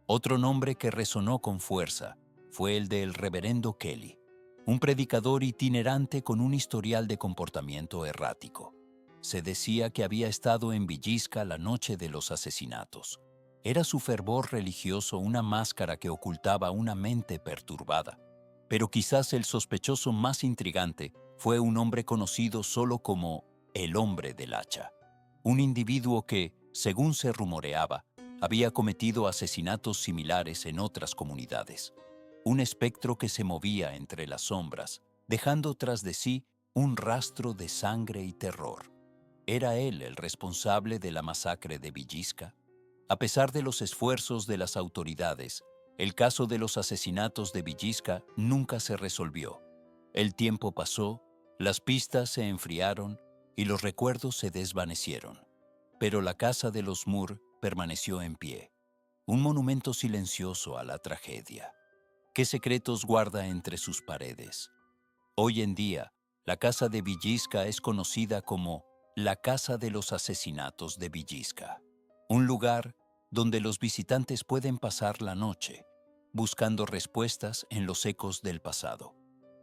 Otro nombre que resonó con fuerza fue el del reverendo Kelly, un predicador itinerante con un historial de comportamiento errático. Se decía que había estado en Villisca la noche de los asesinatos. Era su fervor religioso una máscara que ocultaba una mente perturbada. Pero quizás el sospechoso más intrigante fue un hombre conocido solo como el hombre del hacha. Un individuo que, según se rumoreaba, había cometido asesinatos similares en otras comunidades. Un espectro que se movía entre las sombras, dejando tras de sí un rastro de sangre y terror. ¿Era él el responsable de la masacre de Villisca? A pesar de los esfuerzos de las autoridades, el caso de los asesinatos de Villisca nunca se resolvió. El tiempo pasó, las pistas se enfriaron y los recuerdos se desvanecieron. Pero la casa de los Moore permaneció en pie, un monumento silencioso a la tragedia. ¿Qué secretos guarda entre sus paredes? Hoy en día, la casa de Villisca es conocida como la Casa de los Asesinatos de Villisca, un lugar donde los visitantes pueden pasar la noche, buscando respuestas en los ecos del pasado.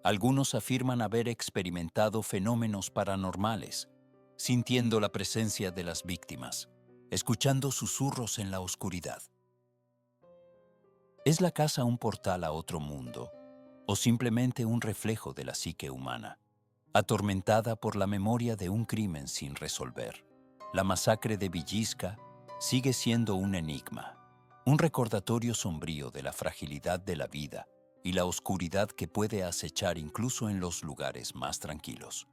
Algunos afirman haber experimentado fenómenos paranormales, sintiendo la presencia de las víctimas, escuchando susurros en la oscuridad. ¿Es la casa un portal a otro mundo o simplemente un reflejo de la psique humana, atormentada por la memoria de un crimen sin resolver? La masacre de Villisca sigue siendo un enigma, un recordatorio sombrío de la fragilidad de la vida y la oscuridad que puede acechar incluso en los lugares más tranquilos.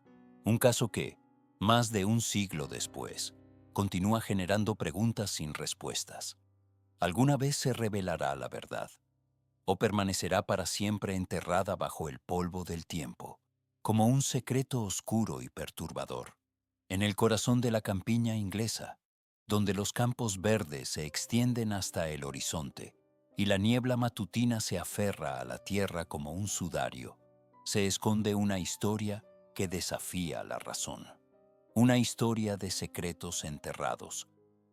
Un caso que, más de un siglo después, continúa generando preguntas sin respuestas. ¿Alguna vez se revelará la verdad? ¿O permanecerá para siempre enterrada bajo el polvo del tiempo, como un secreto oscuro y perturbador? En el corazón de la campiña inglesa, donde los campos verdes se extienden hasta el horizonte y la niebla matutina se aferra a la tierra como un sudario, se esconde una historia que desafía la razón. Una historia de secretos enterrados,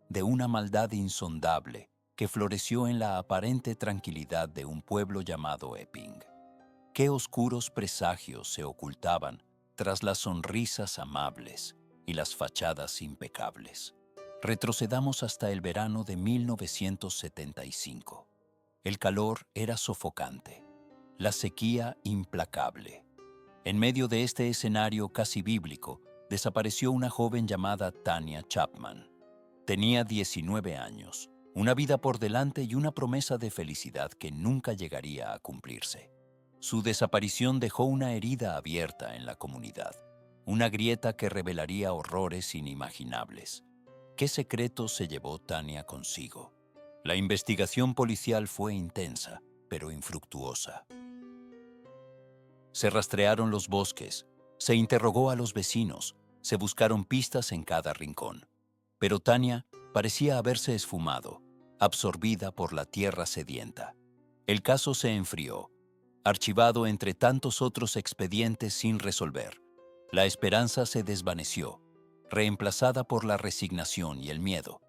de una maldad insondable que floreció en la aparente tranquilidad de un pueblo llamado Epping. qué oscuros presagios se ocultaban tras las sonrisas amables y las fachadas impecables. Retrocedamos hasta el verano de 1975. El calor era sofocante, la sequía implacable. En medio de este escenario casi bíblico, desapareció una joven llamada Tanya Chapman. Tenía 19 años, una vida por delante y una promesa de felicidad que nunca llegaría a cumplirse. Su desaparición dejó una herida abierta en la comunidad, una grieta que revelaría horrores inimaginables. ¿Qué secreto se llevó Tanya consigo? La investigación policial fue intensa, pero infructuosa. Se rastrearon los bosques, se interrogó a los vecinos, se buscaron pistas en cada rincón. Pero Tanya parecía haberse esfumado, absorbida por la tierra sedienta. El caso se enfrió, archivado entre tantos otros expedientes sin resolver. La esperanza se desvaneció, reemplazada por la resignación y el miedo.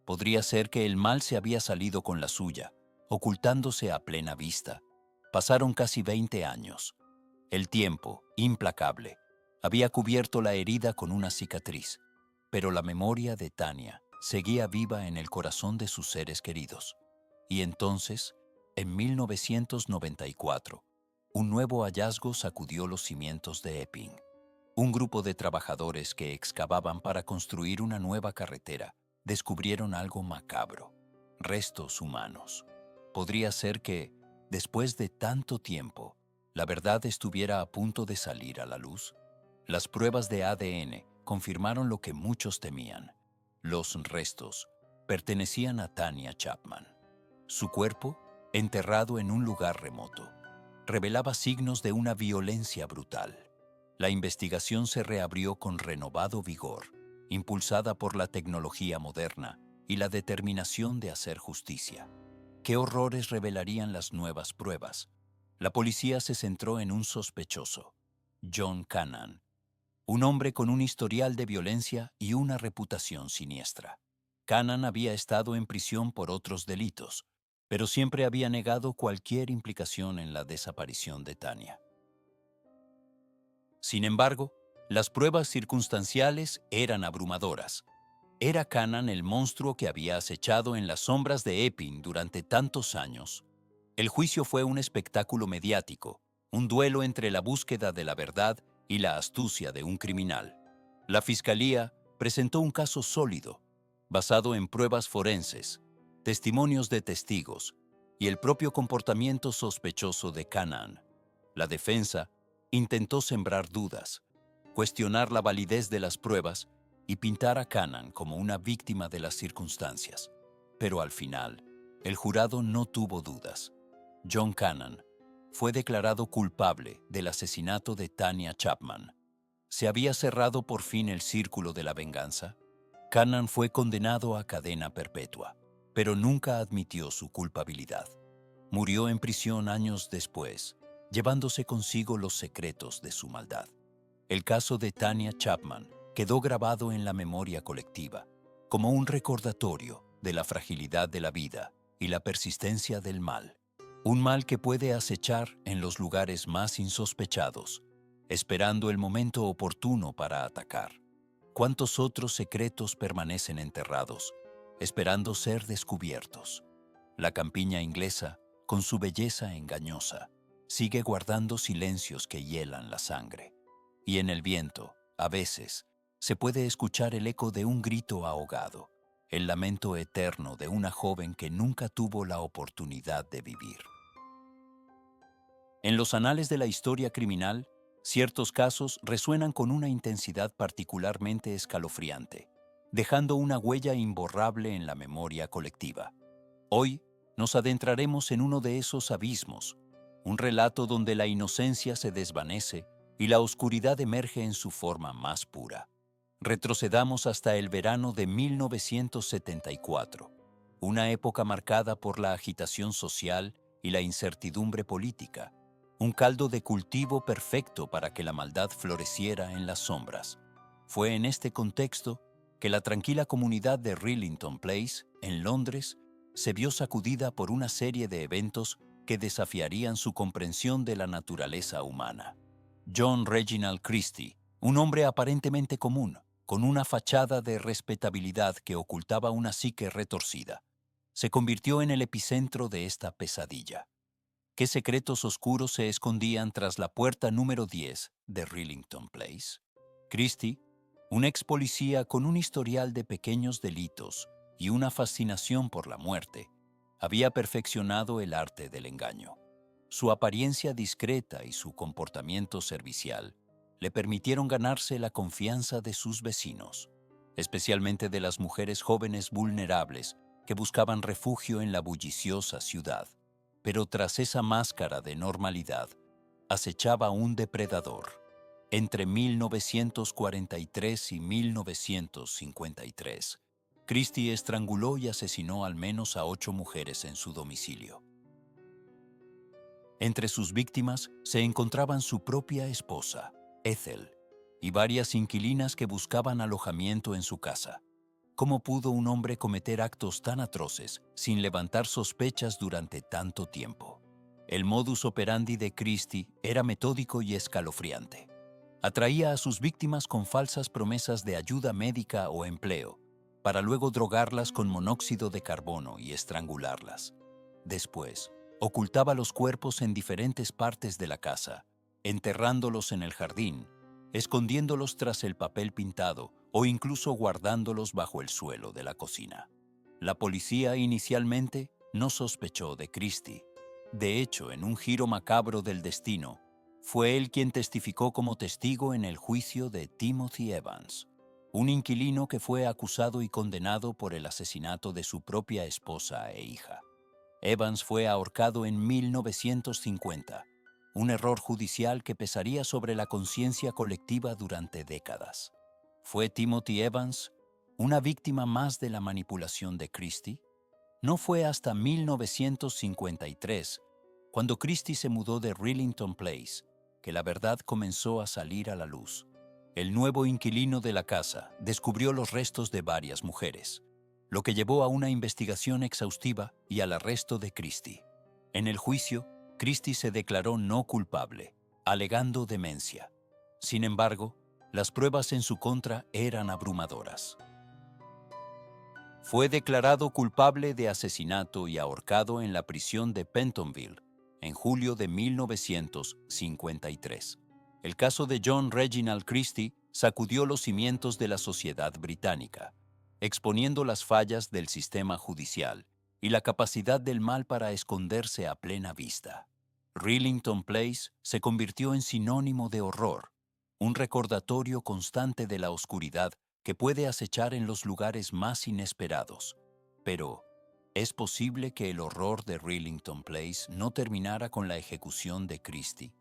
Podría ser que el mal se había salido con la suya, ocultándose a plena vista. Pasaron casi 20 años. El tiempo, implacable, había cubierto la herida con una cicatriz, pero la memoria de Tanya seguía viva en el corazón de sus seres queridos. Y entonces, en 1994, un nuevo hallazgo sacudió los cimientos de Epping. Un grupo de trabajadores que excavaban para construir una nueva carretera descubrieron algo macabro: restos humanos. Podría ser que, después de tanto tiempo, la verdad estuviera a punto de salir a la luz. Las pruebas de ADN confirmaron lo que muchos temían. Los restos pertenecían a Tanya Chapman. Su cuerpo, enterrado en un lugar remoto, revelaba signos de una violencia brutal. La investigación se reabrió con renovado vigor, impulsada por la tecnología moderna y la determinación de hacer justicia. ¿Qué horrores revelarían las nuevas pruebas? La policía se centró en un sospechoso, John Cannan, un hombre con un historial de violencia y una reputación siniestra. Cannan había estado en prisión por otros delitos, pero siempre había negado cualquier implicación en la desaparición de Tanya. Sin embargo, las pruebas circunstanciales eran abrumadoras. ¿Era Cannan el monstruo que había acechado en las sombras de Epping durante tantos años? El juicio fue un espectáculo mediático, un duelo entre la búsqueda de la verdad y la astucia de un criminal. La fiscalía presentó un caso sólido, basado en pruebas forenses, testimonios de testigos y el propio comportamiento sospechoso de Cannan. La defensa intentó sembrar dudas, cuestionar la validez de las pruebas y pintar a Cannan como una víctima de las circunstancias. Pero al final, el jurado no tuvo dudas. John Cannan fue declarado culpable del asesinato de Tanya Chapman. ¿Se había cerrado por fin el círculo de la venganza? Cannan fue condenado a cadena perpetua, pero nunca admitió su culpabilidad. Murió en prisión años después, llevándose consigo los secretos de su maldad. El caso de Tanya Chapman quedó grabado en la memoria colectiva, como un recordatorio de la fragilidad de la vida y la persistencia del mal. Un mal que puede acechar en los lugares más insospechados, esperando el momento oportuno para atacar. ¿Cuántos otros secretos permanecen enterrados, esperando ser descubiertos? La campiña inglesa, con su belleza engañosa, sigue guardando silencios que hielan la sangre. Y en el viento, a veces, se puede escuchar el eco de un grito ahogado, el lamento eterno de una joven que nunca tuvo la oportunidad de vivir. En los anales de la historia criminal, ciertos casos resuenan con una intensidad particularmente escalofriante, dejando una huella imborrable en la memoria colectiva. Hoy nos adentraremos en uno de esos abismos, un relato donde la inocencia se desvanece y la oscuridad emerge en su forma más pura. Retrocedamos hasta el verano de 1974, una época marcada por la agitación social y la incertidumbre política, un caldo de cultivo perfecto para que la maldad floreciera en las sombras. Fue en este contexto que la tranquila comunidad de Rillington Place, en Londres, se vio sacudida por una serie de eventos que desafiarían su comprensión de la naturaleza humana. John Reginald Christie, un hombre aparentemente común, con una fachada de respetabilidad que ocultaba una psique retorcida, se convirtió en el epicentro de esta pesadilla. ¿Qué secretos oscuros se escondían tras la puerta número 10 de Rillington Place? Christie, un ex policía con un historial de pequeños delitos y una fascinación por la muerte, había perfeccionado el arte del engaño. Su apariencia discreta y su comportamiento servicial le permitieron ganarse la confianza de sus vecinos, especialmente de las mujeres jóvenes vulnerables que buscaban refugio en la bulliciosa ciudad. Pero tras esa máscara de normalidad, acechaba un depredador. Entre 1943 y 1953, Christie estranguló y asesinó al menos a 8 mujeres en su domicilio. Entre sus víctimas se encontraban su propia esposa, Ethel, y varias inquilinas que buscaban alojamiento en su casa. ¿Cómo pudo un hombre cometer actos tan atroces sin levantar sospechas durante tanto tiempo? El modus operandi de Christie era metódico y escalofriante. Atraía a sus víctimas con falsas promesas de ayuda médica o empleo, para luego drogarlas con monóxido de carbono y estrangularlas. Después, ocultaba los cuerpos en diferentes partes de la casa, enterrándolos en el jardín, escondiéndolos tras el papel pintado o incluso guardándolos bajo el suelo de la cocina. La policía inicialmente no sospechó de Christie. De hecho, en un giro macabro del destino, fue él quien testificó como testigo en el juicio de Timothy Evans, un inquilino que fue acusado y condenado por el asesinato de su propia esposa e hija. Evans fue ahorcado en 1950, un error judicial que pesaría sobre la conciencia colectiva durante décadas. ¿Fue Timothy Evans una víctima más de la manipulación de Christie? No fue hasta 1953, cuando Christie se mudó de Rillington Place, que la verdad comenzó a salir a la luz. El nuevo inquilino de la casa descubrió los restos de varias mujeres, lo que llevó a una investigación exhaustiva y al arresto de Christie. En el juicio, Christie se declaró no culpable, alegando demencia. Sin embargo, las pruebas en su contra eran abrumadoras. Fue declarado culpable de asesinato y ahorcado en la prisión de Pentonville en julio de 1953. El caso de John Reginald Christie sacudió los cimientos de la sociedad británica, exponiendo las fallas del sistema judicial y la capacidad del mal para esconderse a plena vista. Rillington Place se convirtió en sinónimo de horror, un recordatorio constante de la oscuridad que puede acechar en los lugares más inesperados. Pero, ¿es posible que el horror de Rillington Place no terminara con la ejecución de Christie?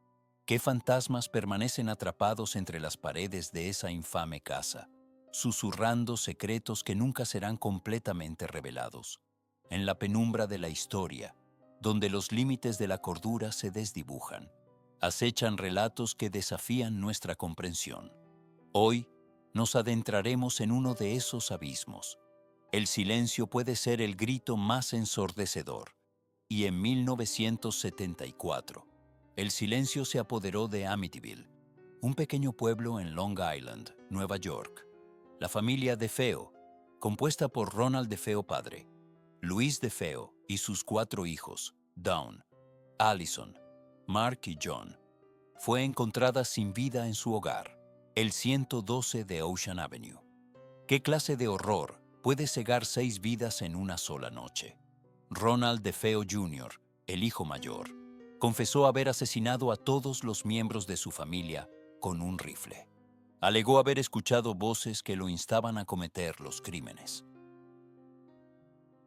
¿Qué fantasmas permanecen atrapados entre las paredes de esa infame casa, susurrando secretos que nunca serán completamente revelados? En la penumbra de la historia, donde los límites de la cordura se desdibujan, acechan relatos que desafían nuestra comprensión. Hoy nos adentraremos en uno de esos abismos. El silencio puede ser el grito más ensordecedor. Y en 1974, el silencio se apoderó de Amityville, un pequeño pueblo en Long Island, Nueva York. La familia DeFeo, compuesta por Ronald DeFeo padre, Louise DeFeo y sus 4 hijos, Dawn, Allison, Mark y John, fue encontrada sin vida en su hogar, el 112 de Ocean Avenue. ¿Qué clase de horror puede cegar 6 vidas en una sola noche? Ronald DeFeo Jr., el hijo mayor, confesó haber asesinado a todos los miembros de su familia con un rifle. Alegó haber escuchado voces que lo instaban a cometer los crímenes.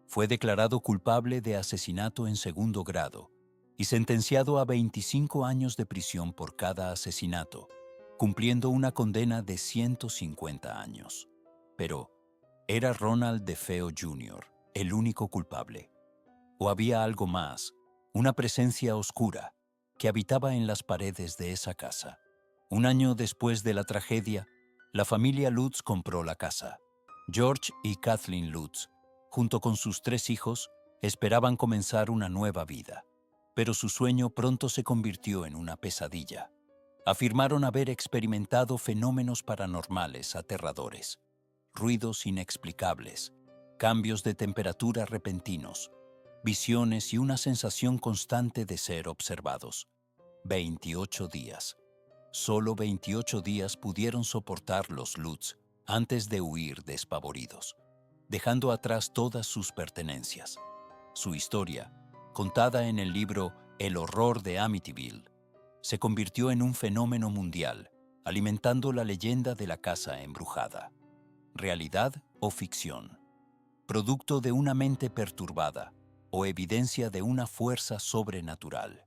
Fue declarado culpable de asesinato en segundo grado y sentenciado a 25 años de prisión por cada asesinato, cumpliendo una condena de 150 años. Pero, ¿era Ronald DeFeo Jr. el único culpable? ¿O había algo más, una presencia oscura, que habitaba en las paredes de esa casa? Un año después de la tragedia, la familia Lutz compró la casa. George y Kathleen Lutz, junto con sus 3 hijos, esperaban comenzar una nueva vida. pero su sueño pronto se convirtió en una pesadilla. Afirmaron haber experimentado fenómenos paranormales aterradores, ruidos inexplicables, cambios de temperatura repentinos, visiones y una sensación constante de ser observados. 28 días. Solo 28 días pudieron soportar los Lutz antes de huir despavoridos, dejando atrás todas sus pertenencias. Su historia, contada en el libro El horror de Amityville, se convirtió en un fenómeno mundial, alimentando la leyenda de la casa embrujada. ¿Realidad o ficción? ¿Producto de una mente perturbada o evidencia de una fuerza sobrenatural?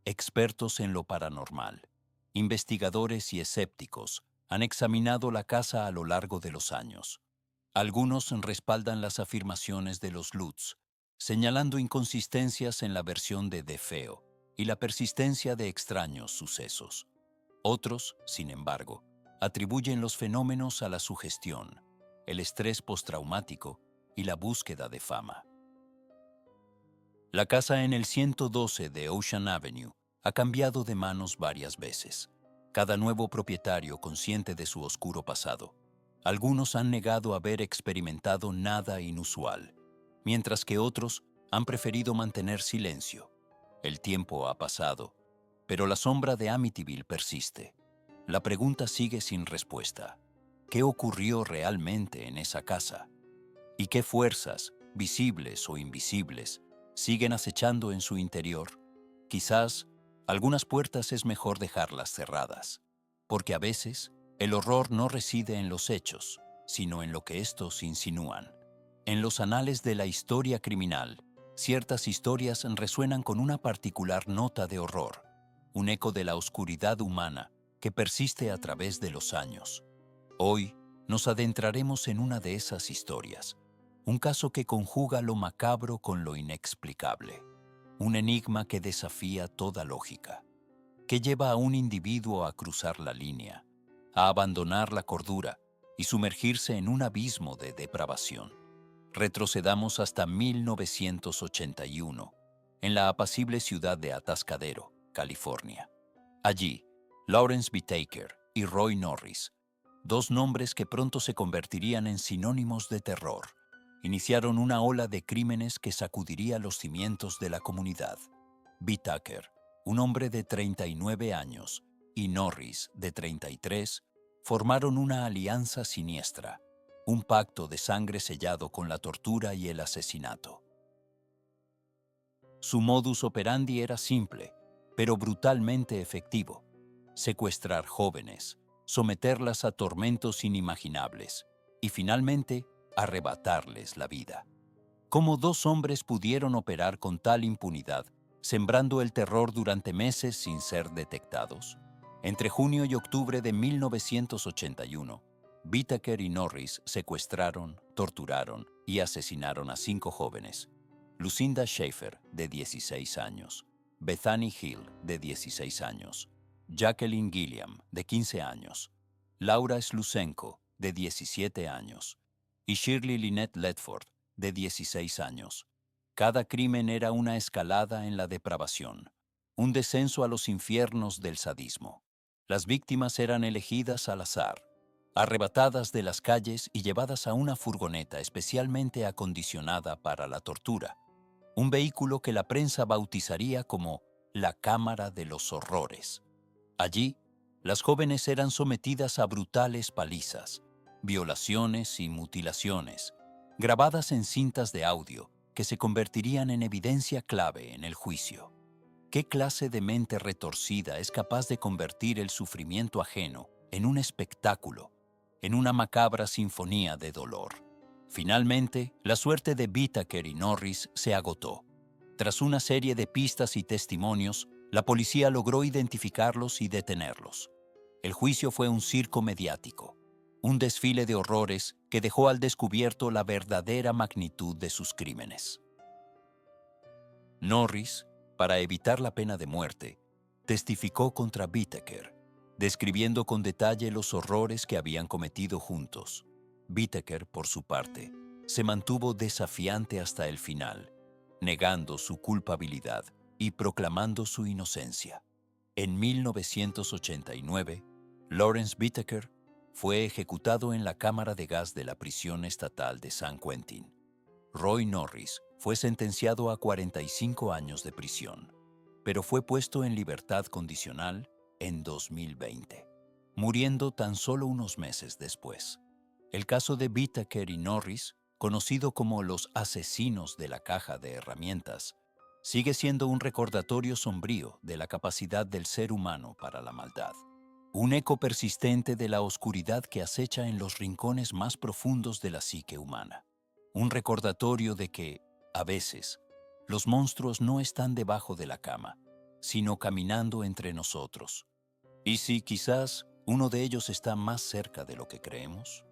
Expertos en lo paranormal, investigadores y escépticos han examinado la casa a lo largo de los años. Algunos respaldan las afirmaciones de los Lutz, señalando inconsistencias en la versión de DeFeo y la persistencia de extraños sucesos. Otros, sin embargo, atribuyen los fenómenos a la sugestión, el estrés postraumático y la búsqueda de fama. La casa en el 112 de Ocean Avenue ha cambiado de manos varias veces, cada nuevo propietario consciente de su oscuro pasado. Algunos han negado haber experimentado nada inusual, mientras que otros han preferido mantener silencio. El tiempo ha pasado, pero la sombra de Amityville persiste. La pregunta sigue sin respuesta. ¿Qué ocurrió realmente en esa casa? ¿Y qué fuerzas, visibles o invisibles, siguen acechando en su interior? Quizás algunas puertas es mejor dejarlas cerradas, porque a veces el horror no reside en los hechos, sino en lo que estos insinúan. En los anales de la historia criminal, ciertas historias resuenan con una particular nota de horror, un eco de la oscuridad humana que persiste a través de los años. Hoy nos adentraremos en una de esas historias, un caso que conjuga lo macabro con lo inexplicable, un enigma que desafía toda lógica, que lleva a un individuo a cruzar la línea, a abandonar la cordura y sumergirse en un abismo de depravación. Retrocedamos hasta 1981, en la apacible ciudad de Atascadero, California. Allí, Lawrence Whitaker y Roy Norris, dos nombres que pronto se convertirían en sinónimos de terror, iniciaron una ola de crímenes que sacudiría los cimientos de la comunidad. Whitaker, un hombre de 39 años, y Norris, de 33, formaron una alianza siniestra, un pacto de sangre sellado con la tortura y el asesinato. Su modus operandi era simple, pero brutalmente efectivo: secuestrar jóvenes, someterlas a tormentos inimaginables y finalmente arrebatarles la vida. ¿Cómo dos hombres pudieron operar con tal impunidad, sembrando el terror durante meses sin ser detectados? Entre junio y octubre de 1981, Whitaker y Norris secuestraron, torturaron y asesinaron a 5 jóvenes: Lucinda Schaefer, de 16 años, Bethany Hill, de 16 años, Jacqueline Gilliam, de 15 años, Laura Slusenko, de 17 años, y Shirley Lynette Ledford, de 16 años. Cada crimen era una escalada en la depravación, un descenso a los infiernos del sadismo. Las víctimas eran elegidas al azar, arrebatadas de las calles y llevadas a una furgoneta especialmente acondicionada para la tortura, un vehículo que la prensa bautizaría como la Cámara de los Horrores. Allí, las jóvenes eran sometidas a brutales palizas, violaciones y mutilaciones, grabadas en cintas de audio que se convertirían en evidencia clave en el juicio. ¿Qué clase de mente retorcida es capaz de convertir el sufrimiento ajeno en un espectáculo, en una macabra sinfonía de dolor? Finalmente, la suerte de Whitaker y Norris se agotó. Tras una serie de pistas y testimonios, la policía logró identificarlos y detenerlos. El juicio fue un circo mediático, un desfile de horrores que dejó al descubierto la verdadera magnitud de sus crímenes. Norris, para evitar la pena de muerte, testificó contra Whitaker, describiendo con detalle los horrores que habían cometido juntos. Whitaker, por su parte, se mantuvo desafiante hasta el final, negando su culpabilidad y proclamando su inocencia. En 1989, Lawrence Whitaker fue ejecutado en la cámara de gas de la prisión estatal de San Quentin. Roy Norris fue sentenciado a 45 años de prisión, pero fue puesto en libertad condicional en 2020, muriendo tan solo unos meses después. El caso de Whitaker y Norris, conocido como los asesinos de la caja de herramientas, sigue siendo un recordatorio sombrío de la capacidad del ser humano para la maldad. Un eco persistente de la oscuridad que acecha en los rincones más profundos de la psique humana. Un recordatorio de que, a veces, los monstruos no están debajo de la cama, sino caminando entre nosotros. ¿Y si quizás uno de ellos está más cerca de lo que creemos?